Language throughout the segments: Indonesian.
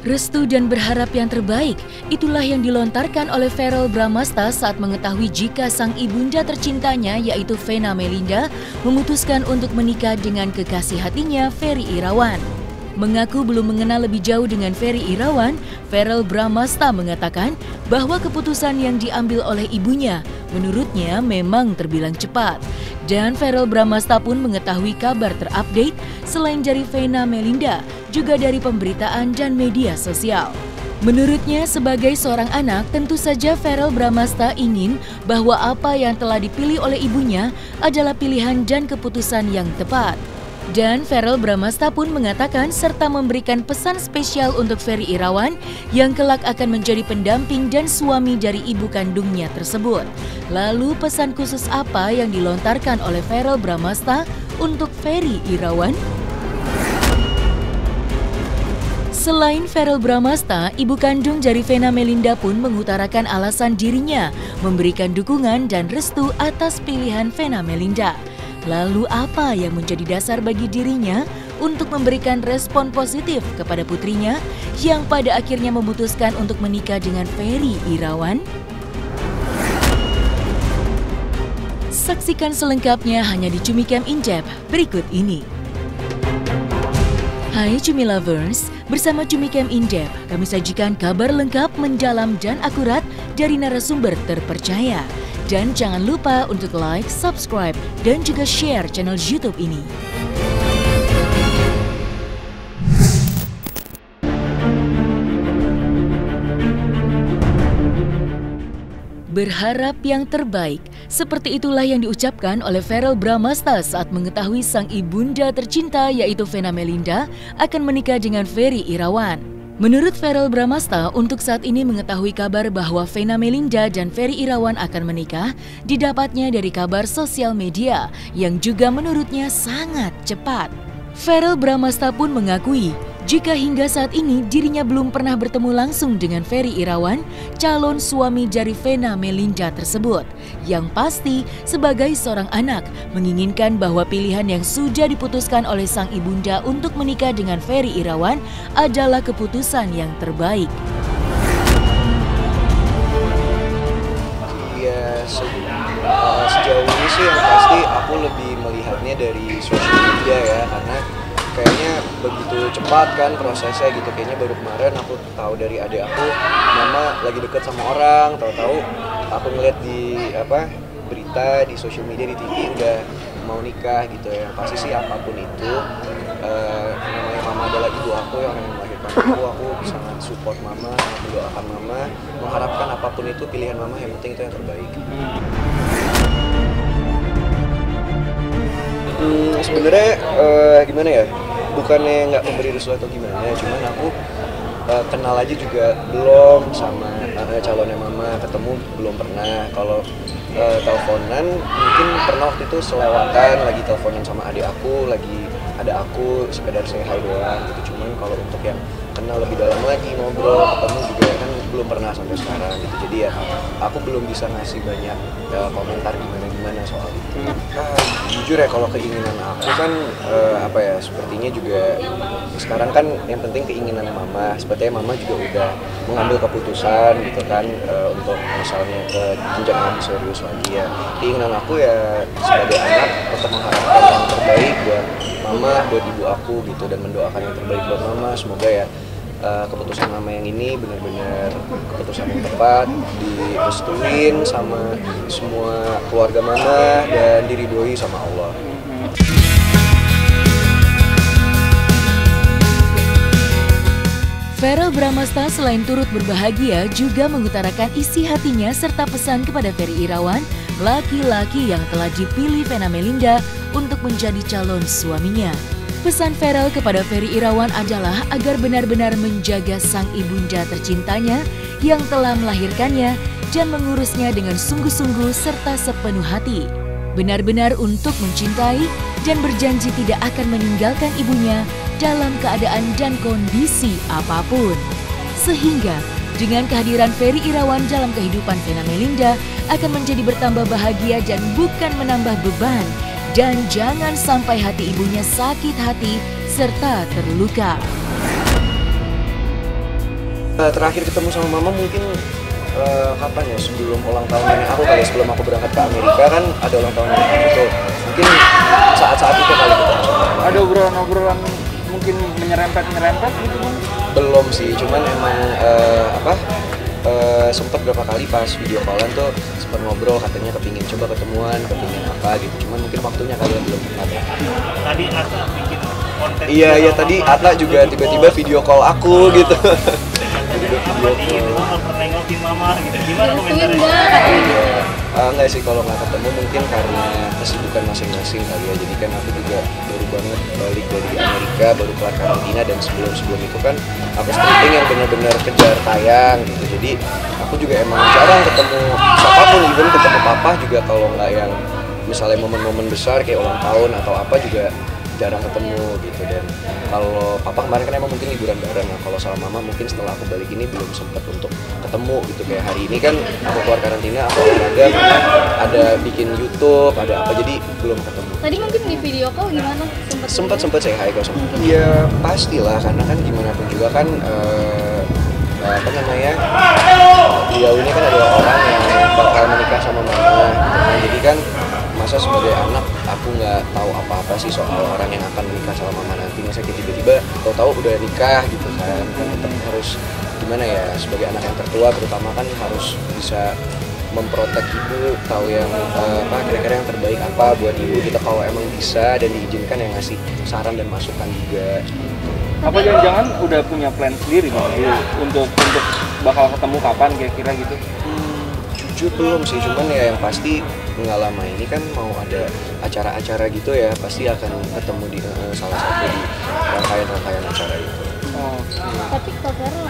Restu dan berharap yang terbaik, itulah yang dilontarkan oleh Verrell Bramasta saat mengetahui jika sang ibunda tercintanya yaitu Vena Melinda memutuskan untuk menikah dengan kekasih hatinya Ferry Irawan. Mengaku belum mengenal lebih jauh dengan Ferry Irawan, Verrell Bramasta mengatakan bahwa keputusan yang diambil oleh ibunya menurutnya memang terbilang cepat. Dan Verrell Bramasta pun mengetahui kabar terupdate selain dari Vena Melinda, juga dari pemberitaan dan media sosial. Menurutnya sebagai seorang anak, tentu saja Verrell Bramasta ingin bahwa apa yang telah dipilih oleh ibunya adalah pilihan dan keputusan yang tepat. Dan Verrell Bramasta pun mengatakan serta memberikan pesan spesial untuk Ferry Irawan yang kelak akan menjadi pendamping dan suami dari ibu kandungnya tersebut. Lalu pesan khusus apa yang dilontarkan oleh Verrell Bramasta untuk Ferry Irawan? Selain Verrell Bramasta, ibu kandung dari Vena Melinda pun mengutarakan alasan dirinya memberikan dukungan dan restu atas pilihan Vena Melinda. Lalu apa yang menjadi dasar bagi dirinya untuk memberikan respon positif kepada putrinya yang pada akhirnya memutuskan untuk menikah dengan Ferry Irawan? Saksikan selengkapnya hanya di Cumi Camp Injap berikut ini. Hai Cumi Lovers, bersama Cumi Camp Injap kami sajikan kabar lengkap, mendalam dan akurat dari narasumber terpercaya. Dan jangan lupa untuk like, subscribe, dan juga share channel YouTube ini. Berharap yang terbaik, seperti itulah yang diucapkan oleh Verrell Bramasta saat mengetahui sang ibunda tercinta yaitu Vena Melinda akan menikah dengan Ferry Irawan. Menurut Verrell Bramasta, untuk saat ini mengetahui kabar bahwa Vena Melinda dan Ferry Irawan akan menikah didapatnya dari kabar sosial media yang juga menurutnya sangat cepat. Verrell Bramasta pun mengakui jika hingga saat ini dirinya belum pernah bertemu langsung dengan Ferry Irawan, calon suami dari Vena Melinda tersebut. Yang pasti, sebagai seorang anak, menginginkan bahwa pilihan yang sudah diputuskan oleh sang ibunda untuk menikah dengan Ferry Irawan adalah keputusan yang terbaik. Ya, sejauh ini sih yang pasti aku lebih melihatnya dari sosial media ya, karena kayaknya begitu cepat kan prosesnya gitu. Kayaknya baru kemarin aku tahu dari adik aku, mama lagi deket sama orang, tahu-tahu aku ngeliat di berita di sosial media, di TV udah mau nikah gitu ya. Pasti sih apapun itu, namanya mama adalah ibu aku, yang melahirkan aku sangat support mama, mendoakan mama, mengharapkan apapun itu pilihan mama, yang penting itu yang terbaik. Sebenarnya gimana ya, bukannya nggak memberi restu atau gimana, cuman aku kenal aja juga belum sama calonnya mama, ketemu belum pernah. Kalau teleponan mungkin pernah waktu itu selewatan, lagi teleponan sama adik aku, lagi ada aku sekedar say hi doang gitu. Cuman kalau untuk yang kenal lebih dalam lagi, ngobrol, ketemu juga kan belum pernah sampai sekarang gitu. Jadi ya aku belum bisa ngasih banyak komentar gimana soal itu. Jujur ya, kalau keinginan aku kan sepertinya juga sekarang kan yang penting keinginan mama. Sepertinya mama juga udah mengambil keputusan gitu kan, untuk misalnya ke jenjang yang serius lagi ya. Keinginan aku ya sebagai anak tetap mengharapkan yang terbaik buat mama, buat ibu aku gitu, dan mendoakan yang terbaik buat mama. Semoga ya keputusan mama yang ini benar-benar keputusan yang tepat, direstuin sama semua keluarga mama dan diridhoi sama Allah. Verrell Bramasta selain turut berbahagia juga mengutarakan isi hatinya serta pesan kepada Ferry Irawan, laki-laki yang telah dipilih Vena Melinda untuk menjadi calon suaminya. Pesan Verrell kepada Ferry Irawan adalah agar benar-benar menjaga sang ibunda tercintanya yang telah melahirkannya dan mengurusnya dengan sungguh-sungguh serta sepenuh hati. Benar-benar untuk mencintai dan berjanji tidak akan meninggalkan ibunya dalam keadaan dan kondisi apapun. Sehingga dengan kehadiran Ferry Irawan dalam kehidupan Vena Melinda akan menjadi bertambah bahagia dan bukan menambah beban. Dan jangan sampai hati ibunya sakit hati serta terluka. Terakhir ketemu sama mama mungkin kapan ya, sebelum ulang tahun nenek aku kali, sebelum aku berangkat ke Amerika kan ada ulang tahun nenek aku tuh, mungkin saat-saat itu kali ketemu sama mama. Ada obrolan-obrolan mungkin menyerempet gitu Bang? Belum sih, cuman emang sempet berapa kali pas video callan tuh sempet ngobrol, katanya kepingin coba ketemuan, kepingin apa gitu, cuman mungkin waktunya kalian belum ada. Tadi Ata bikin konten. Iya tadi Ata juga tiba-tiba video call aku gitu. Mau pernah nengokin mama gitu, gimana komentarnya? Enggak sih, kalau nggak ketemu mungkin karena kesibukan masing-masing kali ya. Jadi kan aku juga baru banget balik dari Amerika, baru kelar karantina, dan sebelum itu kan aku stripping yang benar-benar kejar tayang gitu. Jadi aku juga emang jarang ketemu siapapun, even ketemu papa juga kalau nggak yang misalnya momen-momen besar kayak ulang tahun atau apa juga jarang ketemu gitu. Dan kalau papa kemarin kan emang mungkin liburan bareng, nah kalau sama mama mungkin setelah aku balik ini belum sempat untuk ketemu gitu. Kayak hari ini kan aku keluar karantina, aku olahraga, ada bikin YouTube, ada apa, jadi belum ketemu. Tadi mungkin di video call gimana? Sempet say hi kok. Iya pastilah, karena kan gimana pun juga kan apa namanya, beliau ini kan adalah orang yang bakal menikah sama mama. Nah, jadi kan masa sebagai anak aku nggak tahu apa-apa sih soal orang yang akan menikah sama mama nanti. Masa kayak tiba-tiba tahu-tahu udah nikah gitu kan tetap harus gimana ya, sebagai anak yang tertua terutama kan harus bisa memprotek ibu, tahu yang apa kira-kira yang terbaik apa buat ibu kita, kalau emang bisa dan diizinkan yang ngasih saran dan masukan juga. Apa jangan-jangan udah punya plan sendiri Bang untuk bakal ketemu kapan kira-kira gitu? Jujur belum sih, cuman ya yang pasti nggak lama ini kan mau ada acara-acara gitu ya, pasti akan ketemu di salah satu di rangkaian acara itu. Tapi Kak Vero,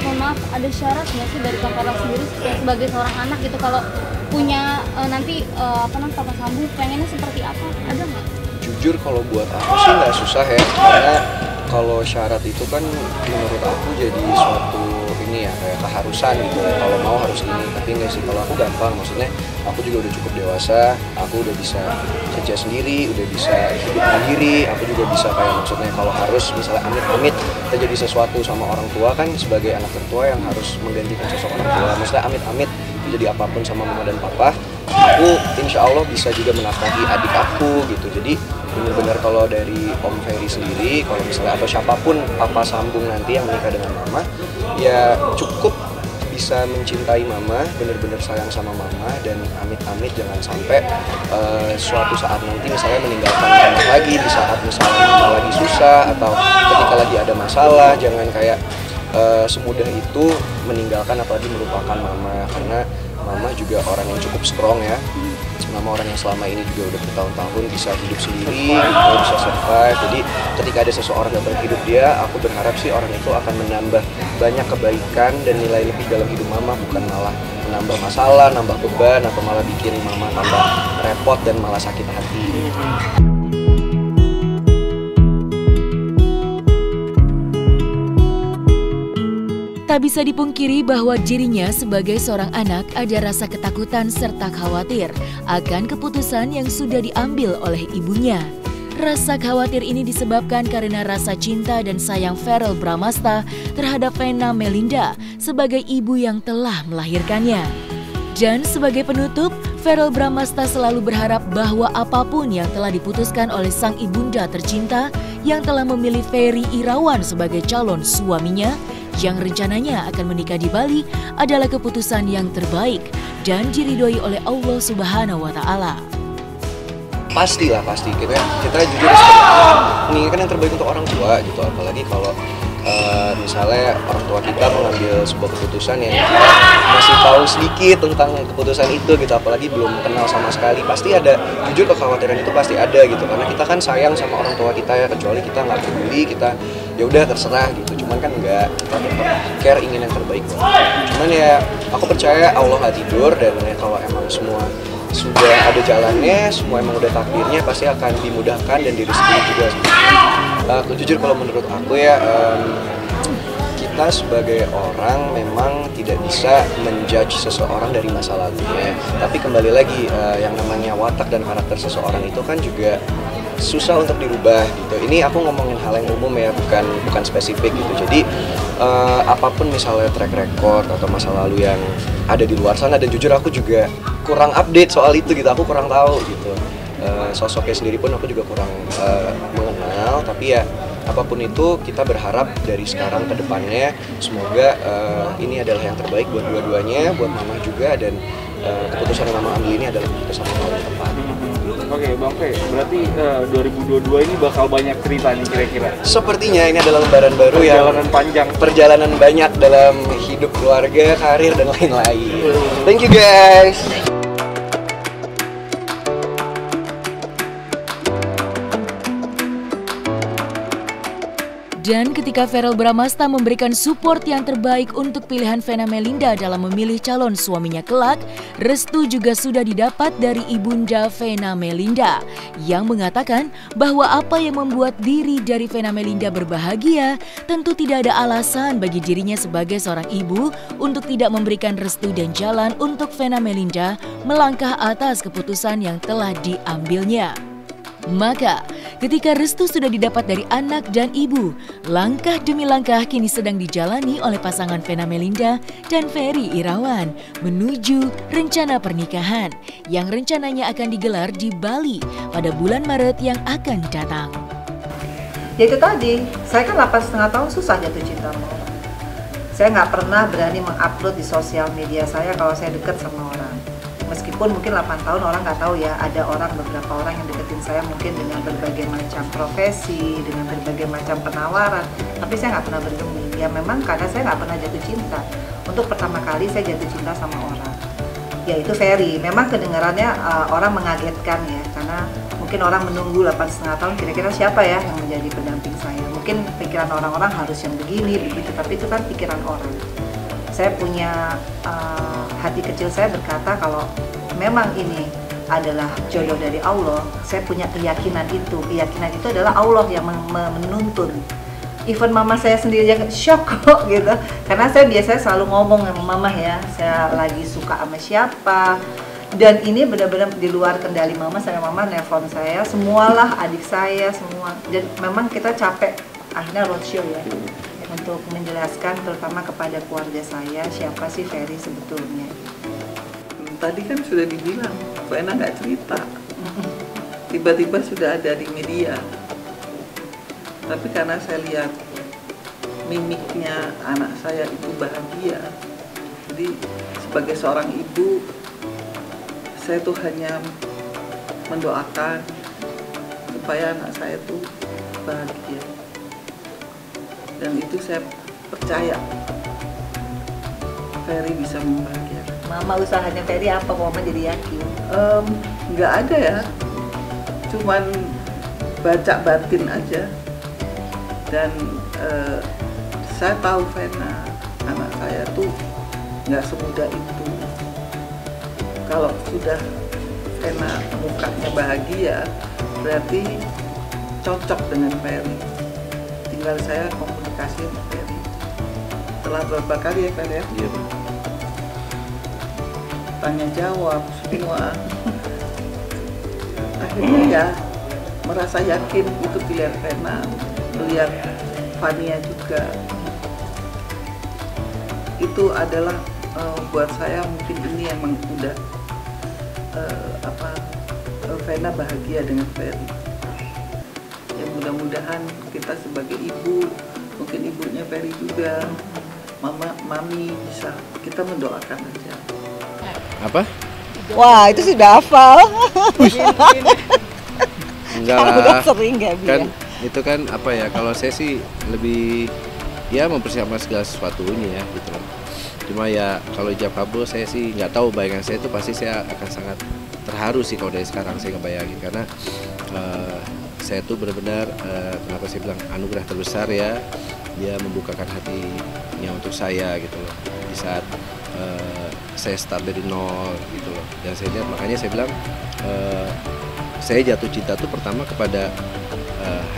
mohon maaf, ada syarat nggak sih dari Kak Vero sendiri sebagai seorang anak gitu, kalau punya nanti papa sambung pengennya seperti apa, ada nggak? Jujur kalau buat aku sih nggak susah ya, karena kalau syarat itu kan menurut aku jadi suatu ini ya kayak keharusan gitu ya, kalau mau harus ini. Tapi enggak sih, kalau aku gampang, maksudnya aku juga udah cukup dewasa, aku udah bisa kerja sendiri, udah bisa hidup mandiri, aku juga bisa kayak maksudnya kalau harus misalnya amit-amit terjadi sesuatu sama orang tua kan, sebagai anak tertua yang harus menggantikan sosok orang tua, maksudnya amit-amit terjadi apapun sama mama dan papa, aku insya Allah bisa juga menafkahi adik aku gitu. Jadi benar-benar kalau dari Om Ferry sendiri, kalau misalnya atau siapapun papa sambung nanti yang menikah dengan mama, ya cukup bisa mencintai mama, benar-benar sayang sama mama, dan amit-amit jangan sampai suatu saat nanti misalnya meninggalkan mama lagi di saat misalnya mama lagi susah atau ketika lagi ada masalah. Jangan kayak semudah itu meninggalkan apalagi melupakan mama, karena mama juga orang yang cukup strong ya. Mama orang yang selama ini juga udah bertahun-tahun bisa hidup sendiri, bisa survive. Jadi ketika ada seseorang yang hidup dia, aku berharap sih orang itu akan menambah banyak kebaikan dan nilai lebih dalam hidup mama, bukan malah menambah masalah, nambah beban, atau malah bikin mama tambah repot dan malah sakit hati. Tak bisa dipungkiri bahwa dirinya sebagai seorang anak ada rasa ketakutan serta khawatir akan keputusan yang sudah diambil oleh ibunya. Rasa khawatir ini disebabkan karena rasa cinta dan sayang Verrell Bramasta terhadap Vena Melinda sebagai ibu yang telah melahirkannya. Dan sebagai penutup, Verrell Bramasta selalu berharap bahwa apapun yang telah diputuskan oleh sang ibunda tercinta yang telah memilih Ferry Irawan sebagai calon suaminya, yang rencananya akan menikah di Bali, adalah keputusan yang terbaik dan diridhoi oleh Allah Subhanahu wa Ta'ala. Pastilah, pasti kita jujur menginginkan yang terbaik untuk orang tua gitu, apalagi kalau misalnya orang tua kita mengambil sebuah keputusan yang kita masih tahu sedikit tentang keputusan itu gitu, apalagi belum kenal sama sekali. Pasti ada, jujur kekhawatiran itu pasti ada gitu, karena kita kan sayang sama orang tua kita ya, kecuali kita nggak peduli, kita ya udah terserah gitu. Cuman kan enggak, kita tetap care, ingin yang terbaik. Cuman ya aku percaya Allah nggak tidur, dan ya, kalau emang semua sudah ada jalannya, semua emang udah takdirnya, pasti akan dimudahkan dan direstui juga. Jujur kalau menurut aku ya, kita sebagai orang memang tidak bisa menjudge seseorang dari masa lalunya. Tapi kembali lagi, yang namanya watak dan karakter seseorang itu kan juga susah untuk dirubah gitu. Ini aku ngomongin hal yang umum ya, bukan spesifik gitu. Jadi apapun misalnya track record atau masa lalu yang ada di luar sana, dan jujur aku juga kurang update soal itu gitu, aku kurang tahu gitu. Sosoknya sendiri pun aku juga kurang mengenal, tapi ya apapun itu kita berharap dari sekarang ke depannya semoga ini adalah yang terbaik buat dua-duanya, buat mama juga, dan keputusan yang mama ambil ini adalah keputusan yang paling tepat. Oke, Bang Fe, berarti 2022 ini bakal banyak cerita nih kira-kira. Sepertinya ini adalah lembaran baru yang Perjalanan panjang, perjalanan banyak dalam hidup keluarga, karir, dan lain-lain. Thank you guys. Dan ketika Verrell Bramasta memberikan support yang terbaik untuk pilihan Vena Melinda dalam memilih calon suaminya kelak, restu juga sudah didapat dari ibunda Vena Melinda yang mengatakan bahwa apa yang membuat diri dari Vena Melinda berbahagia tentu tidak ada alasan bagi dirinya sebagai seorang ibu untuk tidak memberikan restu dan jalan untuk Vena Melinda melangkah atas keputusan yang telah diambilnya. Maka, ketika restu sudah didapat dari anak dan ibu, langkah demi langkah kini sedang dijalani oleh pasangan Vena Melinda dan Ferry Irawan menuju rencana pernikahan yang rencananya akan digelar di Bali pada bulan Maret yang akan datang. Ya itu tadi, saya kan 8,5 tahun susah jatuh cinta sama orang. Saya nggak pernah berani mengupload di sosial media saya kalau saya dekat sama orang. Meskipun mungkin 8 tahun orang nggak tahu ya, ada beberapa orang yang deketin saya mungkin dengan berbagai macam profesi, dengan berbagai macam penawaran, tapi saya nggak pernah bergeming. Ya memang karena saya nggak pernah jatuh cinta. Untuk pertama kali saya jatuh cinta sama orang, yaitu Ferry. Memang kedengarannya orang mengagetkan ya, karena mungkin orang menunggu 8,5 tahun kira-kira siapa ya yang menjadi pendamping saya. Mungkin pikiran orang-orang harus yang begini, begitu, tapi itu kan pikiran orang. Saya punya hati kecil saya berkata kalau memang ini adalah jodoh dari Allah, saya punya keyakinan itu. Keyakinan itu adalah Allah yang menuntun. Even mama saya sendiri aja shock kok gitu. Karena saya biasanya selalu ngomong sama mama ya, saya lagi suka sama siapa. Dan ini benar-benar di luar kendali mama. Saya mama nelpon saya, semualah adik saya semua. Dan memang kita capek akhirnya roadshow ya, untuk menjelaskan terutama kepada keluarga saya siapa sih Ferry sebetulnya. Tadi kan sudah dibilang, Vena nggak cerita, tiba-tiba sudah ada di media. Tapi karena saya lihat mimiknya anak saya itu bahagia, jadi sebagai seorang ibu, saya tuh hanya mendoakan supaya anak saya tuh bahagia. Dan itu saya percaya Ferry bisa membahagiakan. Mama usahanya Ferry apa? Mama jadi yakin? Nggak ada ya, cuman baca batin aja. Dan saya tahu Vena, anak saya tuh nggak semudah itu. Kalau sudah Vena mukanya bahagia, berarti cocok dengan Ferry. Tinggal saya komunikasi sama Ferry. Setelah berapa kali ya Ferry? Iya. Tanya jawab semua. Akhirnya ya merasa yakin itu pilihan Vena. Melihat Fania juga. Itu adalah buat saya mungkin ini emang udah Vena bahagia dengan Ferry. Ya mudah-mudahan kita sebagai ibu, mungkin ibunya Ferry juga, mami bisa, kita mendoakan aja. Apa? Wah itu sudah hafal. Enggak Udah lah, sering gak kan itu kan apa ya, kalau saya sih lebih ya mempersiapkan segala sesuatunya ya gitu loh. Cuma ya kalau ijab kabul saya sih nggak tahu, bayangan saya itu pasti saya akan sangat terharu sih kalau dari sekarang saya ngebayangin, karena saya tuh benar-benar kenapa saya bilang anugerah terbesar ya, dia membukakan hatinya untuk saya gitu loh di saat saya start dari nol gitu loh. Dan saya lihat, makanya saya bilang saya jatuh cinta tuh pertama kepada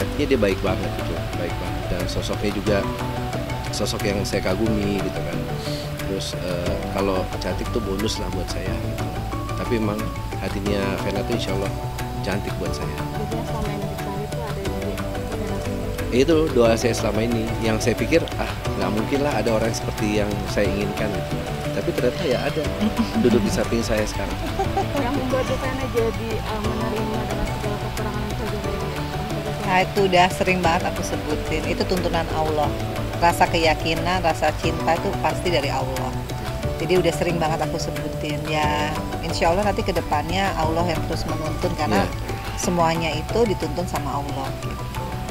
hatinya, dia baik banget gitu, baik banget, dan sosoknya juga sosok yang saya kagumi gitu kan. Terus kalau cantik tuh bonus lah buat saya gitu. Tapi memang hatinya Vena tuh insya Allah cantik buat saya. maksudnya selama yang dicari itu ada yang di Itu doa saya selama ini. Yang saya pikir nggak mungkin lah ada orang seperti yang saya inginkan gitu. Tapi ternyata ya ada, duduk di samping saya sekarang. yang membuat Vena jadi menerima dengan segala kekurangan yang terjadi. Nah itu udah sering banget aku sebutin, itu tuntunan Allah. Rasa keyakinan, rasa cinta itu pasti dari Allah. Jadi udah sering banget aku sebutin ya. Insya Allah nanti kedepannya Allah yang terus menuntun karena semuanya itu dituntun sama Allah.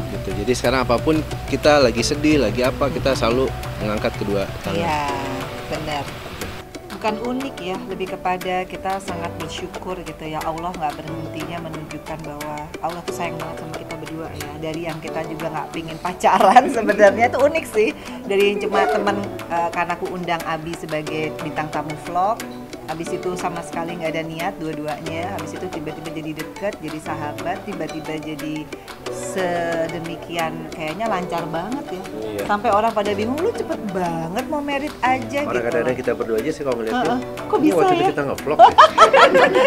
Gitu. Jadi sekarang apapun kita lagi sedih, lagi apa, kita selalu mengangkat kedua tangan. Iya, benar. Bukan unik ya, lebih kepada kita sangat bersyukur gitu ya. Allah nggak berhentinya menunjukkan bahwa Allah tuh sayang banget sama kita berdua ya. Dari yang kita juga nggak pingin pacaran sebenarnya itu unik sih. Dari cuma teman karena aku undang Abi sebagai bintang tamu vlog. Habis itu sama sekali nggak ada niat dua-duanya. Habis itu tiba-tiba jadi deket, jadi sahabat, tiba-tiba jadi sedemikian kayaknya lancar banget ya. Iya. Sampai orang pada bingung, lu cepet banget mau merit aja Orang gitu. kadang-kadang kita berdua aja sih kalau ngeliatin, Kok bisa waktu ya? itu kita nge-vlog ya?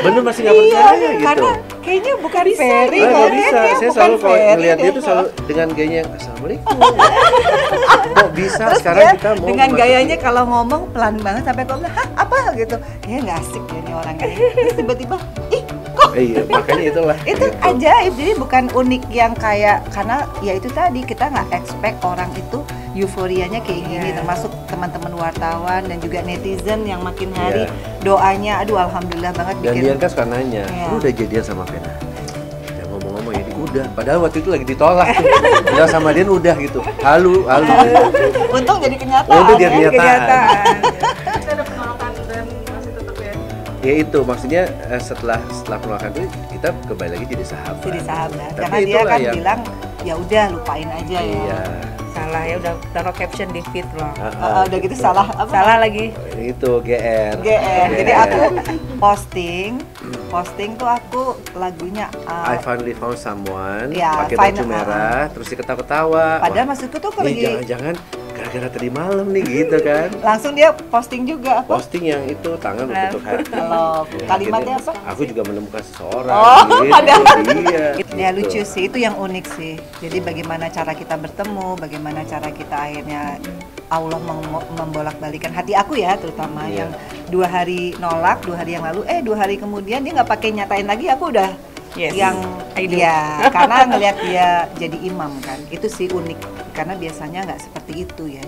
Bener masih nggak percaya gitu. Karena kayaknya bukan Ferry Nggak kan? bisa, Kayaknya saya bukan selalu kalau Ferry ngeliat dia deh. tuh selalu dengan gayanya Assalamualaikum. Kok bisa Terus sekarang dia kita mau dengan masuk- gayanya kalau ngomong pelan banget sampai kok hah apa gitu. Kayaknya nggak asik ya nih orang ini. Terus tiba-tiba ih kok Iya, makanya itulah. itu gitu. ajaib, jadi bukan unik yang kayak karena ya itu tadi kita nggak expect orang itu euforianya kayak gini, termasuk teman-teman wartawan dan juga netizen yang makin hari doanya aduh alhamdulillah banget Dan bikin Dian kan suka nanya, Iya. lu udah jadian sama Vena? Ya ngomong-ngomong ini udah, padahal waktu itu lagi ditolak tuh. Udah sama Dian udah gitu, halu. untung jadi kenyataan. Untung jadi ya, kenyataan. Ada penolakan dan masih tetap ya. Ya itu maksudnya setelah penolakan itu kita kembali lagi jadi sahabat. Jadi sahabat. Tapi Karena dia itulah kan yang- bilang ya udah lupain aja ya. Iya. Salah ya udah taruh caption di feed loh. Udah gitu salah apa? Salah lagi. Itu GR. GR. Jadi aku posting tuh aku lagunya I finally found someone, Ya, pakai baju final- merah, terus diketawa-ketawa. padahal Wah, maksudku tuh aku ini lagi jangan-jangan gara-gara tadi malam nih gitu kan. langsung dia posting juga apa? Posting yang itu tangan berbentuk hati. Kalau Ya, kalimatnya akhirnya apa? Aku juga menemukan seseorang. Oh, gitu. padahal. Iya. Ya lucu sih, itu yang unik sih. Jadi bagaimana cara kita bertemu, bagaimana cara kita akhirnya Allah membolak-balikan hati aku ya, terutama Iya. yang 2 hari nolak, 2 hari yang lalu, 2 hari kemudian dia nggak pakai nyatain lagi, aku udah Yes, yang I do. ya karena ngelihat dia jadi imam kan, itu sih unik karena biasanya nggak seperti itu ya.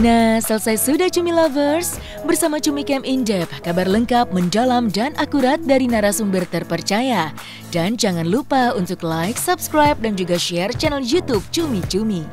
Nah, selesai sudah Cumi Lovers. Bersama Cumi Camp In Depth, kabar lengkap, mendalam, dan akurat dari narasumber terpercaya. Dan jangan lupa untuk like, subscribe, dan juga share channel YouTube Cumi Cumi.